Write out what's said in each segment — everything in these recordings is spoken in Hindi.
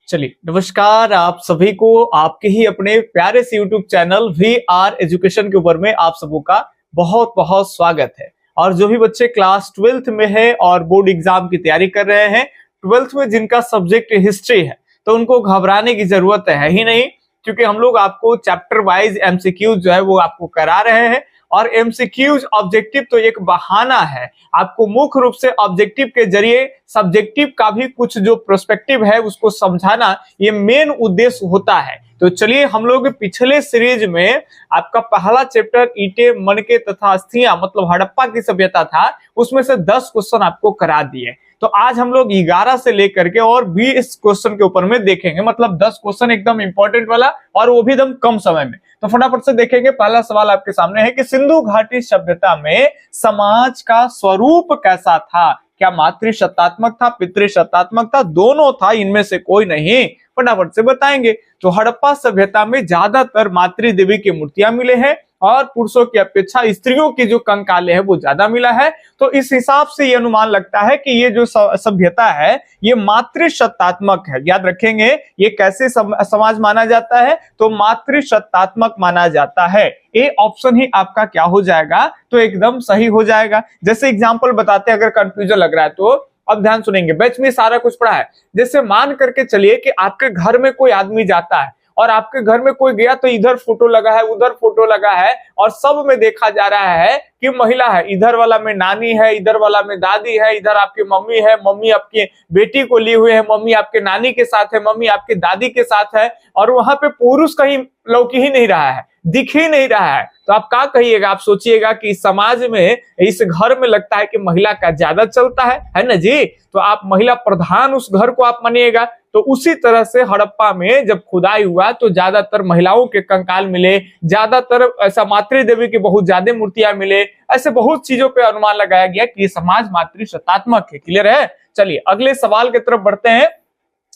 चलिए नमस्कार आप सभी को आपके ही अपने प्यारे से यूट्यूब चैनल VR एजुकेशन के ऊपर में आप सबों का बहुत बहुत स्वागत है। और जो भी बच्चे क्लास 12th में है और बोर्ड एग्जाम की तैयारी कर रहे हैं, 12th में जिनका सब्जेक्ट हिस्ट्री है तो उनको घबराने की जरूरत है ही नहीं, क्योंकि हम लोग आपको चैप्टर वाइज MCQ जो है वो आपको करा रहे हैं। और MCQs ऑब्जेक्टिव तो एक बहाना है, आपको मुख्य रूप से ऑब्जेक्टिव के जरिए सब्जेक्टिव का भी कुछ जो प्रोस्पेक्टिव है उसको समझाना ये मेन उद्देश्य होता है। तो चलिए हम लोग पिछले सीरीज में आपका पहला चैप्टर ईंटें, मनके तथा अस्थियां मतलब हड़प्पा की सभ्यता था, उसमें से 10 क्वेश्चन आपको करा दिए। तो आज हम लोग 11 से लेकर के और 20 क्वेश्चन के ऊपर में देखेंगे, मतलब 10 क्वेश्चन एकदम इंपॉर्टेंट वाला और वो भी एकदम कम समय में। तो फटाफट से देखेंगे। पहला सवाल आपके सामने है कि सिंधु घाटी सभ्यता में समाज का स्वरूप कैसा था? क्या मातृसत्तात्मक था, पितृसत्तात्मक था, दोनों था, इनमें से कोई नहीं? फटाफट से बताएंगे। तो हड़प्पा सभ्यता में ज्यादातर मातृ देवी की मूर्तियां मिले हैं और पुरुषों की अपेक्षा स्त्रियों की जो कंकाले है वो ज्यादा मिला है। तो इस हिसाब से ये अनुमान लगता है कि ये जो सभ्यता है ये मातृसत्तात्मक है। याद रखेंगे ये कैसे समाज माना जाता है, तो मातृसत्तात्मक माना जाता है। ए ऑप्शन ही आपका क्या हो जाएगा, तो एकदम सही हो जाएगा। जैसे एग्जांपल बताते हैं, अगर कंफ्यूजन लग रहा है तो अब ध्यान सुनेंगे। बैच में सारा कुछ पढ़ा है। जैसे मान करके चलिए कि आपके घर में कोई आदमी जाता है और आपके घर में कोई गया तो इधर फोटो लगा है, उधर फोटो लगा है और सब में देखा जा रहा है कि महिला है। इधर वाला में नानी है, इधर वाला में दादी है, इधर आपकी मम्मी है, मम्मी आपकी बेटी को लिए हुए है, मम्मी आपके नानी के साथ है, मम्मी आपके दादी के साथ है, और वहां पे पुरुष कहीं लौकी ही नहीं रहा है, दिख ही नहीं रहा है। तो आप क्या कहिएगा? आप सोचिएगा कि इस समाज में, इस घर में लगता है कि महिला का ज्यादा चलता है ना जी? तो आप महिला प्रधान उस घर को आप मानिएगा। तो उसी तरह से हड़प्पा में जब खुदाई हुआ तो ज्यादातर महिलाओं के कंकाल मिले, ज्यादातर ऐसा मातृ देवी की बहुत ज्यादा मूर्तियां मिले। ऐसे बहुत चीजों पे अनुमान लगाया गया कि ये समाज मातृसत्तात्मक है। क्लियर है? चलिए अगले सवाल की तरफ बढ़ते हैं।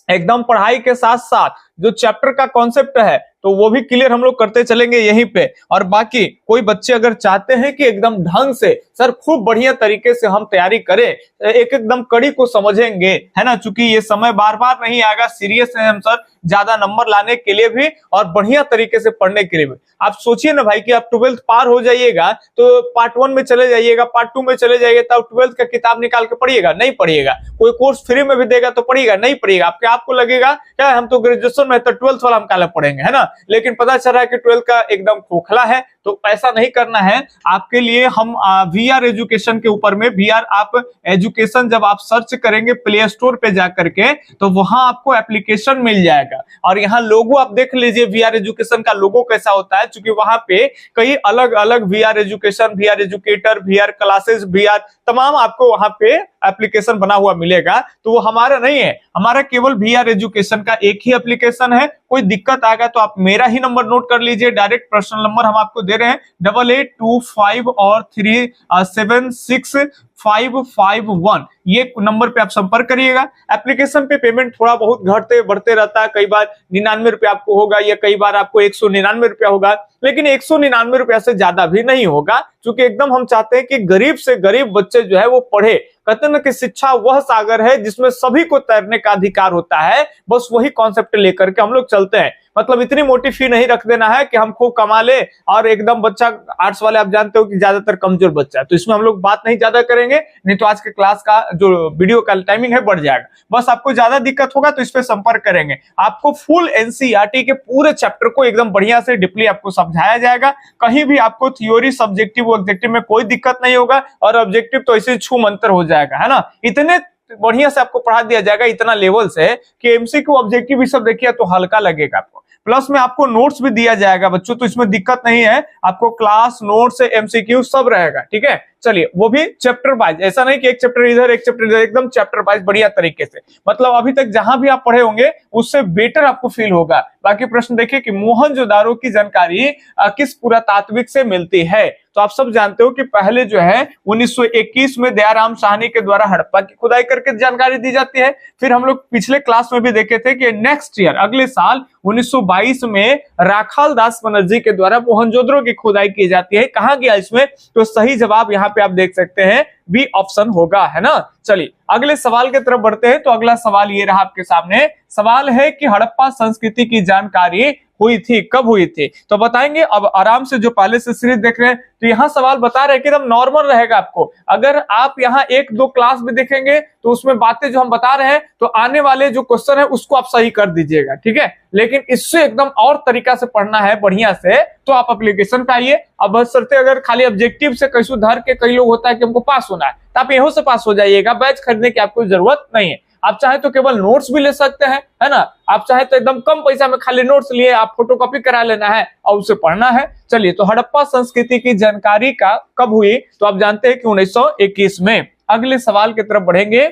एकदम पढ़ाई के साथ साथ जो चैप्टर का कॉन्सेप्ट है तो वो भी क्लियर हम लोग करते चलेंगे यहीं पे। और बाकी कोई बच्चे अगर चाहते हैं कि एकदम ढंग से सर खूब बढ़िया तरीके से हम तैयारी करें, एक एकदम कड़ी को समझेंगे, है ना, चूंकि ये समय बार बार नहीं आएगा, सीरियस है हम सर ज्यादा नंबर लाने के लिए भी और बढ़िया तरीके से पढ़ने के लिए भी। आप सोचिए ना भाई कि आप 12th पार हो जाइएगा तो पार्ट 1 में चले जाइएगा, पार्ट 2 में चले जाइएगा, तब 12th का किताब निकाल के पढ़िएगा? नहीं पढ़िएगा। कोई कोर्स फ्री में भी देगा तो पढ़िएगा? नहीं पढ़िएगा। आपको लगेगा क्या हम तो ग्रेजुएशन में तो 12th वाला हम काला पढ़ेंगे, है ना, लेकिन पता चल रहा है कि 12th का एकदम खोखला है। तो ऐसा नहीं करना है। आपके लिए हम VR एजुकेशन के ऊपर में, VR आप एजुकेशन जब आप सर्च करेंगे प्ले स्टोर पे जाकर के तो वहां आपको एप्लीकेशन मिल जाएगा। और यहाँ लोगो आप देख लीजिए VR एजुकेशन का लोगो कैसा होता है, क्योंकि वहां पे कई अलग अलग VR education, VR educator, VR classes, VR तमाम आपको वहां पे एप्लीकेशन बना हुआ मिलेगा। तो वो हमारा नहीं है, हमारा केवल VR एजुकेशन का एक ही एप्लीकेशन है। कोई दिक्कत आएगा तो आप मेरा ही नंबर नोट कर लीजिए, डायरेक्ट पर्सनल नंबर हम आपको दे रहे हैं 8825 और 376551। ये नंबर पे आप संपर्क करिएगा। एप्लीकेशन पे पेमेंट थोड़ा बहुत घटते बढ़ते रहता है, कई बार 99 रुपया आपको होगा या कई बार आपको 199 रुपया होगा, लेकिन 199 रुपया से ज्यादा भी नहीं होगा, क्योंकि एकदम हम चाहते हैं कि गरीब से गरीब बच्चे जो है वो पढ़े। कहते हैं ना कि शिक्षा वह सागर है जिसमें सभी को तैरने का अधिकार होता है। बस वही कॉन्सेप्ट लेकर के हम लोग चलते हैं। मतलब इतनी मोटी फी नहीं रख देना है कि हम खूब कमा ले और एकदम बच्चा आर्ट्स वाले आप जानते हो कि ज्यादातर कमजोर बच्चा है, तो इसमें हम लोग बात नहीं ज्यादा करेंगे, नहीं तो आज के क्लास का जो वीडियो का टाइमिंग है बढ़ जाएगा। बस आपको ज्यादा दिक्कत होगा तो इस पे संपर्क करेंगे। आपको फुल NCERT के पूरे चैप्टर को एकदम बढ़िया से डीपली आपको समझाया जाएगा। कहीं भी आपको थ्योरी सब्जेक्टिव ऑब्जेक्टिव में कोई दिक्कत नहीं होगा और ऑब्जेक्टिव तो ऐसे छू मंतर हो जाएगा, है ना। इतने बढ़िया से आपको पढ़ा दिया जाएगा इतना लेवल से कि MCQ ऑब्जेक्टिव भी सब देखिए तो हल्का लगेगा आपको। प्लस में आपको नोट्स भी दिया जाएगा बच्चों, तो इसमें दिक्कत नहीं है। आपको क्लास नोट्स MCQ सब रहेगा, ठीक है। चलिए वो भी चैप्टर वाइज, ऐसा नहीं कि एक चैप्टर इधर एक चैप्टर इधर, एकदम चैप्टर वाइज बढ़िया तरीके से। मतलब अभी तक जहां भी आप पढ़े होंगे उससे बेटर आपको फील होगा। बाकी प्रश्न देखिए कि मोहनजोदाड़ो की जानकारी किस पुरातात्विक से मिलती है? तो आप सब जानते हो कि पहले जो है 1921 में दयाराम साहनी के द्वारा हड़प्पा की खुदाई करके जानकारी दी जाती है। फिर हम लोग पिछले क्लास में भी देखे थे कि नेक्स्ट ईयर अगले साल 1922 में राखाल दास बनर्जी के द्वारा मोहनजोदड़ो की खुदाई की जाती है। कहां गया इसमें? तो सही जवाब यहाँ पे आप देख सकते हैं बी ऑप्शन होगा, है ना। चलिए अगले सवाल की तरफ बढ़ते हैं। तो अगला सवाल ये रहा आपके सामने, सवाल है कि हड़प्पा संस्कृति की जानकारी हुई थी, कब हुई थी? तो बताएंगे। अब आराम से जो पहले से सीरीज देख रहे हैं तो यहाँ सवाल बता रहे हैं कि एकदम नॉर्मल रहेगा आपको। अगर आप यहाँ 1-2 क्लास में देखेंगे तो उसमें बातें जो हम बता रहे हैं तो आने वाले जो क्वेश्चन है उसको आप सही कर दीजिएगा, ठीक है। लेकिन इससे एकदम और तरीका से पढ़ना है बढ़िया से तो आप एप्लीकेशन पे आइए। अब बशर्ते अगर खाली ऑब्जेक्टिव से कैसे धर के कई लोग होता है कि हमको पास होना है तो आप यहों से पास हो जाइएगा, बैच खरीदने की आपको जरूरत नहीं है। आप चाहे तो केवल नोट्स भी ले सकते हैं, है ना। आप चाहे तो एकदम कम पैसा में खाली नोट्स लिए आप फोटोकॉपी करा लेना है और उसे पढ़ना है। चलिए, तो हड़प्पा संस्कृति की जानकारी का कब हुई? तो आप जानते हैं कि 1921 में। अगले सवाल की तरफ बढ़ेंगे।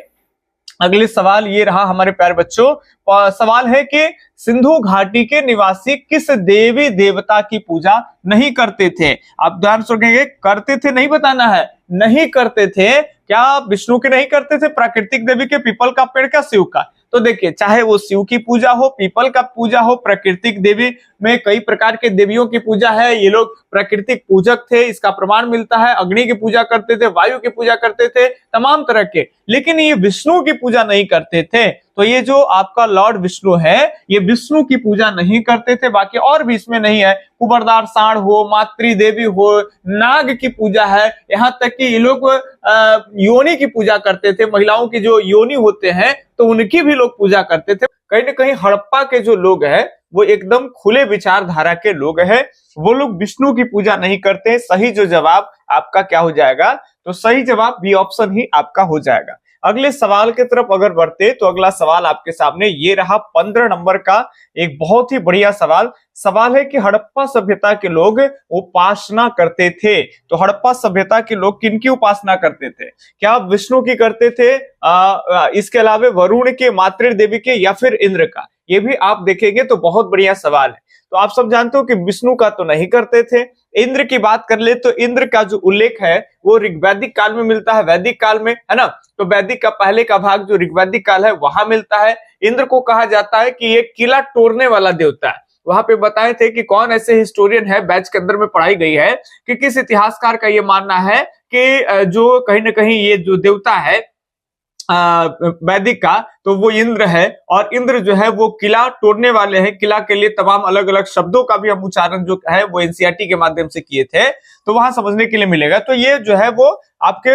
अगले सवाल ये रहा हमारे प्यारे बच्चों, सवाल है कि सिंधु घाटी के निवासी किस देवी देवता की पूजा नहीं करते थे? आप ध्यान सुनेंगे, करते थे नहीं बताना है, नहीं करते थे। क्या विष्णु के नहीं करते थे, प्राकृतिक देवी के, पीपल का पेड़ का, शिव का? तो देखिए, चाहे वो शिव की पूजा हो, पीपल का पूजा हो, प्राकृतिक देवी में कई प्रकार के देवियों की पूजा है। ये लोग प्राकृतिक पूजक थे, इसका प्रमाण मिलता है। अग्नि की पूजा करते थे, वायु की पूजा करते थे, तमाम तरह के। लेकिन ये विष्णु की पूजा नहीं करते थे। तो ये जो आपका लॉर्ड विष्णु है ये विष्णु की पूजा नहीं करते थे। बाकी और भी इसमें नहीं है, कुबरदार सांड हो, मातृ देवी हो, नाग की पूजा है, यहाँ तक कि ये लोग योनि की पूजा करते थे। महिलाओं की जो योनि होते हैं तो उनकी भी लोग पूजा करते थे। कहीं ना कहीं हड़प्पा के जो लोग हैं वो एकदम खुले विचारधारा के लोग हैं, वो लोग विष्णु की पूजा नहीं करते। सही जो जवाब आपका क्या हो जाएगा? तो सही जवाब बी ऑप्शन ही आपका हो जाएगा। अगले सवाल की तरफ अगर बढ़ते तो अगला सवाल आपके सामने ये रहा 15 नंबर का, एक बहुत ही बढ़िया सवाल। सवाल है कि हड़प्पा सभ्यता के लोग उपासना करते थे। तो हड़प्पा सभ्यता के लोग किनकी उपासना करते थे? क्या विष्णु की करते थे, इसके अलावा वरुण के, मातृ देवी के, या फिर इंद्र का? ये भी आप देखेंगे तो बहुत बढ़िया सवाल है। तो आप सब जानते हो कि विष्णु का तो नहीं करते थे। इंद्र की बात कर ले तो इंद्र का जो उल्लेख है वो ऋग्वैदिक काल में मिलता है, वैदिक काल में, है ना। तो वैदिक का पहले का भाग जो ऋग्वैदिक काल है वहां मिलता है। इंद्र को कहा जाता है कि ये किला तोड़ने वाला देवता है। वहां पे बताए थे कि कौन ऐसे हिस्टोरियन है, बैच के अंदर में पढ़ाई गई है कि किस इतिहासकार का ये मानना है कि जो कहीं ना कहीं ये जो देवता है वैदिक का, तो वो इंद्र है। और इंद्र जो है वो किला तोड़ने वाले हैं। किला के लिए तमाम अलग अलग शब्दों का भी हम उच्चारण जो है वो एनसीईआरटी के माध्यम से किए थे, तो वहां समझने के लिए मिलेगा। तो ये जो है वो आपके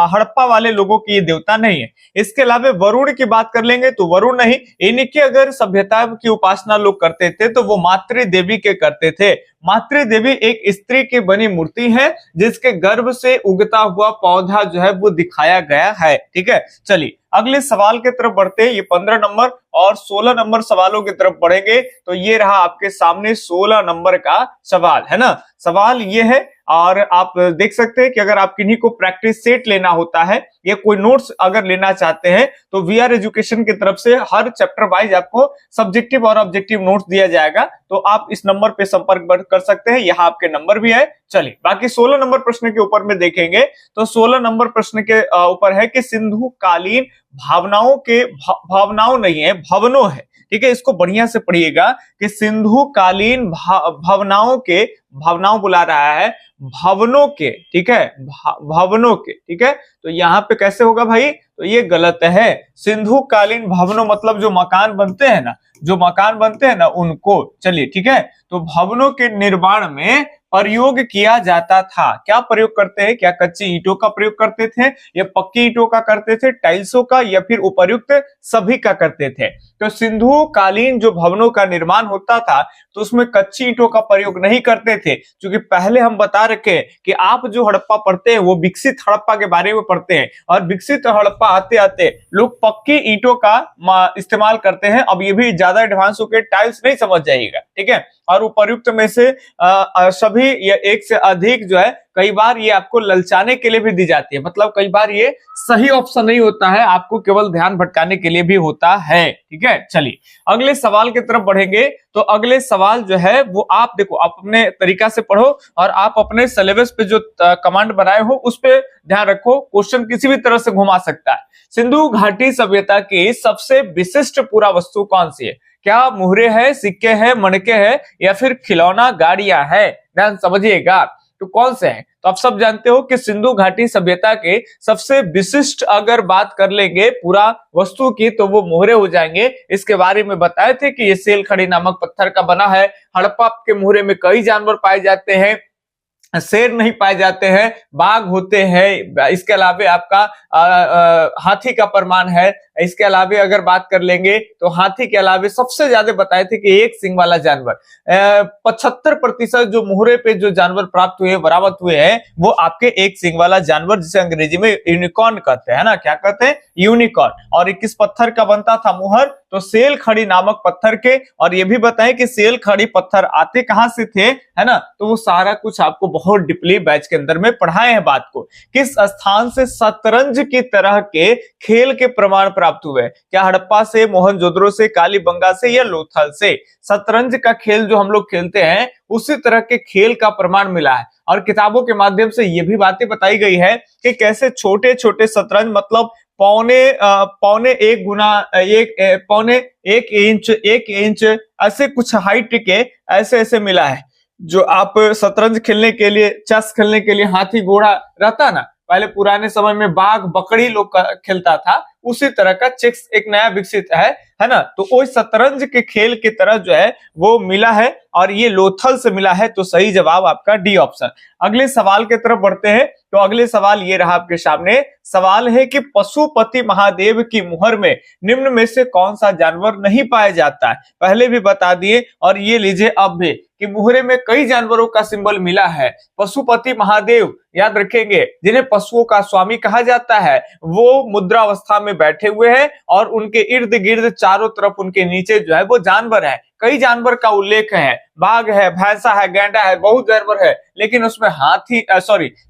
हड़प्पा वाले लोगों की ये देवता नहीं है। इसके अलावा वरुण की बात कर लेंगे तो वरुण नहीं, इनकी अगर सभ्यता की उपासना लोग करते थे तो वो मातृ देवी के करते थे। मातृ देवी एक स्त्री की बनी मूर्ति है जिसके गर्भ से उगता हुआ पौधा जो है वो दिखाया गया है, ठीक है। चलिए अगले सवाल की तरफ बढ़ते हैं। ये 15 नंबर और 16 नंबर सवालों की तरफ बढ़ेंगे। तो ये रहा आपके सामने 16 नंबर का सवाल, है ना। सवाल ये है और आप देख सकते हैं कि अगर आप किन्हीं को प्रैक्टिस सेट लेना होता है या कोई नोट्स अगर लेना चाहते हैं तो वीआर एजुकेशन की तरफ से हर चैप्टर वाइज आपको सब्जेक्टिव और ऑब्जेक्टिव नोट्स दिया जाएगा। तो आप इस नंबर पे संपर्क कर सकते हैं, यहाँ आपके नंबर भी है। चलिए बाकी 16 नंबर प्रश्न के ऊपर में देखेंगे। तो 16 नंबर प्रश्न के ऊपर है कि सिंधु कालीन भावनाओं के, भावनाओं नहीं है, भवनों है, ठीक है। इसको बढ़िया से पढ़िएगा कि सिंधु कालीन भावनाओं के, भावनाओं बुला रहा है, भवनों के, ठीक है, भवनों के, ठीक है। तो यहाँ पे कैसे होगा भाई? तो ये गलत है। सिंधु कालीन भवनों मतलब जो मकान बनते हैं ना, जो मकान बनते हैं ना उनको। चलिए ठीक है। तो भवनों के निर्माण में प्रयोग किया जाता था। क्या प्रयोग करते हैं? क्या कच्ची ईंटों का प्रयोग करते थे या पक्की ईंटों का करते थे, टाइल्सों का, या फिर उपर्युक्त सभी का करते थे? तो सिंधु कालीन जो भवनों का निर्माण होता था तो उसमें कच्ची ईंटों का प्रयोग नहीं करते थे, क्योंकि पहले हम बता रखे कि आप जो हड़प्पा पढ़ते हैं वो विकसित हड़प्पा के बारे में पढ़ते हैं, और विकसित हड़प्पा आते आते लोग पक्की ईंटों का इस्तेमाल करते हैं। अब ये भी ज्यादा एडवांस होकर टाइल्स नहीं समझ जाइएगा, ठीक है। और उपर्युक्त में से सभी या एक से अधिक जो है कई बार ये आपको ललचाने के लिए भी दी जाती है, मतलब कई बार ये सही ऑप्शन नहीं होता है, आपको केवल ध्यान भटकाने के लिए भी होता है, ठीक है। चलिए अगले सवाल की तरफ बढ़ेंगे। तो अगले सवाल जो है वो आप देखो, आप अपने तरीका से पढ़ो और आप अपने सिलेबस पे जो कमांड बनाए हो उस पे ध्यान रखो। क्वेश्चन किसी भी तरह से घुमा सकता है। सिंधु घाटी सभ्यता की सबसे विशिष्ट पुरा वस्तु कौन सी है? क्या मुहरे है, सिक्के है, मणके है, या फिर खिलौना गाड़ियां है? ध्यान समझिएगा। तो कौन से हैं? तो आप सब जानते हो कि सिंधु घाटी सभ्यता के सबसे विशिष्ट अगर बात कर लेंगे पूरा वस्तु की तो वो मोहरे हो जाएंगे। इसके बारे में बताए थे कि ये सेल खड़ी नामक पत्थर का बना है। हड़प्पा के मोहरे में कई जानवर पाए जाते हैं, शेर नहीं पाए जाते हैं, बाघ होते हैं, इसके अलावा आपका हाथी का प्रमाण है। इसके अलावा अगर बात कर लेंगे तो हाथी के अलावा सबसे ज्यादा बताए थे कि एक सिंग वाला जानवर 75% जो मोहरे पे जो जानवर प्राप्त हुए बरामद हुए हैं वो आपके एक सिंग वाला जानवर, जिसे अंग्रेजी में यूनिकॉर्न कहते हैं ना, क्या कहते हैं? यूनिकॉर्न। और ये किस पत्थर का बनता था मोहर? तो सेल खड़ी नामक पत्थर के। और ये भी बताएं कि सेल खड़ी पत्थर आते कहां से थे, है ना, तो वो सारा कुछ आपको बहुत डीपली बैच के अंदर में पढ़ाए हैं बात को। किस स्थान से शतरंज की तरह के खेल के प्रमाण प्राप्त हुए? क्या हड़प्पा से, मोहनजोदड़ो से, कालीबंगा से या लोथल से? शतरंज का खेल जो हम लोग खेलते हैं उसी तरह के खेल का प्रमाण मिला है। और किताबों के माध्यम से ये भी बातें बताई गई है कि कैसे छोटे छोटे शतरंज, मतलब पौने एक इंच ऐसे कुछ हाइट के ऐसे मिला है। जो आप शतरंज खेलने के लिए, चेस खेलने के लिए हाथी घोड़ा रहता ना, पहले पुराने समय में बाघ बकरी लोग खेलता था, उसी तरह का चेस एक नया विकसित है ना। तो वो शतरंज के खेल की तरह जो है वो मिला है और ये लोथल से मिला है। तो सही जवाब आपका डी ऑप्शन। अगले सवाल की तरफ बढ़ते हैं। तो अगले सवाल ये रहा आपके सामने। सवाल है कि पशुपति महादेव की मुहर में निम्न में से कौन सा जानवर नहीं पाया जाता है? पहले भी बता दिए और ये लीजिए अब भी कि मुहरे में कई जानवरों का सिंबल मिला है। पशुपति महादेव याद रखेंगे, जिन्हें पशुओं का स्वामी कहा जाता है, वो मुद्रा अवस्था में बैठे हुए हैं और उनके इर्द गिर्द चारों तरफ उनके नीचे जो है वो जानवर है। कई जानवर का उल्लेख है, बाघ है, भैंसा है, गैंडा है, बहुत जानवर है, लेकिन उसमें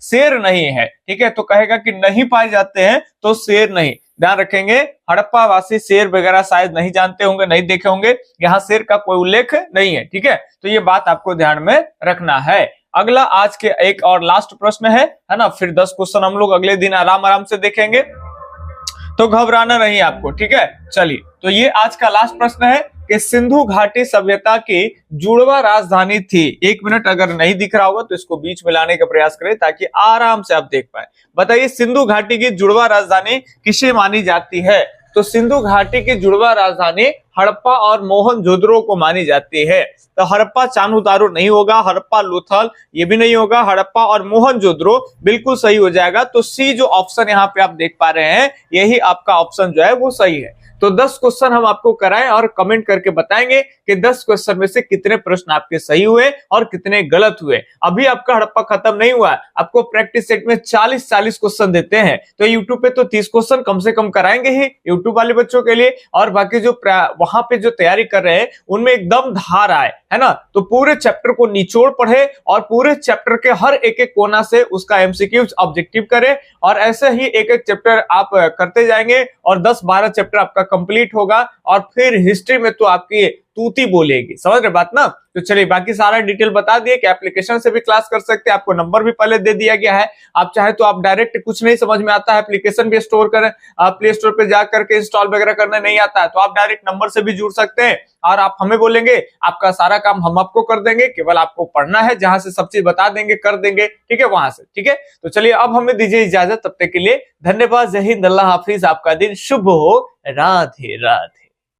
शेर नहीं है। ठीक है, तो कहेगा कि नहीं पाए जाते हैं तो शेर नहीं। ध्यान रखेंगे, हड़प्पा वासी शेर वगैरह शायद नहीं जानते होंगे, नहीं देखे होंगे, यहाँ शेर का कोई उल्लेख नहीं है। ठीक है, तो ये बात आपको ध्यान में रखना है। अगला आज के एक और लास्ट प्रश्न है ना, फिर 10 क्वेश्चन हम लोग अगले दिन आराम से देखेंगे, तो घबराना नहीं आपको। ठीक है, चलिए, तो ये आज का लास्ट प्रश्न है कि सिंधु घाटी सभ्यता की जुड़वा राजधानी थी। 1 मिनट अगर नहीं दिख रहा होगा तो इसको बीच में लाने का प्रयास करें ताकि आराम से आप देख पाए। बताइए, सिंधु घाटी की जुड़वा राजधानी किसे मानी जाती है? तो सिंधु घाटी की जुड़वा राजधानी हड़प्पा और मोहनजोदड़ो को मानी जाती है। तो हड़प्पा चान्होतारो नहीं होगा, हड़प्पा लोथल ये भी नहीं होगा, हड़प्पा और मोहनजोदड़ो बिल्कुल सही हो जाएगा। तो सी जो ऑप्शन यहाँ पे आप देख पा रहे हैं, यही आपका ऑप्शन जो है वो सही है। तो 10 क्वेश्चन हम आपको कराएं और कमेंट करके बताएंगे कि 10 क्वेश्चन में से कितने प्रश्न आपके सही हुए और कितने गलत हुए। अभी आपका हड़प्पा खत्म नहीं हुआ, आपको प्रैक्टिस सेट में 40 क्वेश्चन देते हैं। तो यूट्यूब पे तो 30 क्वेश्चन कम से कम कराएंगे ही यूट्यूब वाले बच्चों के लिए, और बाकी जो वहां पे जो तैयारी कर रहे हैं उनमें एकदम धार आए, है ना। तो पूरे चैप्टर को निचोड़ पढ़े और पूरे चैप्टर के हर एक एक कोना से उसका एमसीक्यूज ऑब्जेक्टिव करें, और ऐसे ही एक एक चैप्टर आप करते जाएंगे और 10-12 चैप्टर आपका कंप्लीट होगा, और फिर हिस्ट्री में तो आपकी तूती बोलेगी। समझ रहे बात ना। तो चलिए, बाकी सारा डिटेल बता दिए कि एप्लीकेशन से भी क्लास कर सकते हैं, आपको नंबर भी पहले दे दिया गया है। आप चाहे तो आप डायरेक्ट, कुछ नहीं समझ में आता है, एप्लीकेशन भी स्टोर करें, आप प्ले स्टोर पे जा करके इंस्टॉल वगैरह करना नहीं आता है तो आप डायरेक्ट नंबर से भी जुड़ सकते हैं, और आप हमें बोलेंगे, आपका सारा काम हम आपको कर देंगे, केवल आपको पढ़ना है, जहां से सब चीज बता देंगे, कर देंगे। ठीक है, वहां से। ठीक है, तो चलिए अब हमें दीजिए इजाजत, तब तक के लिए धन्यवाद, जय हिंद, अल्लाह हाफिज, आपका दिन शुभ हो, राधे राधे।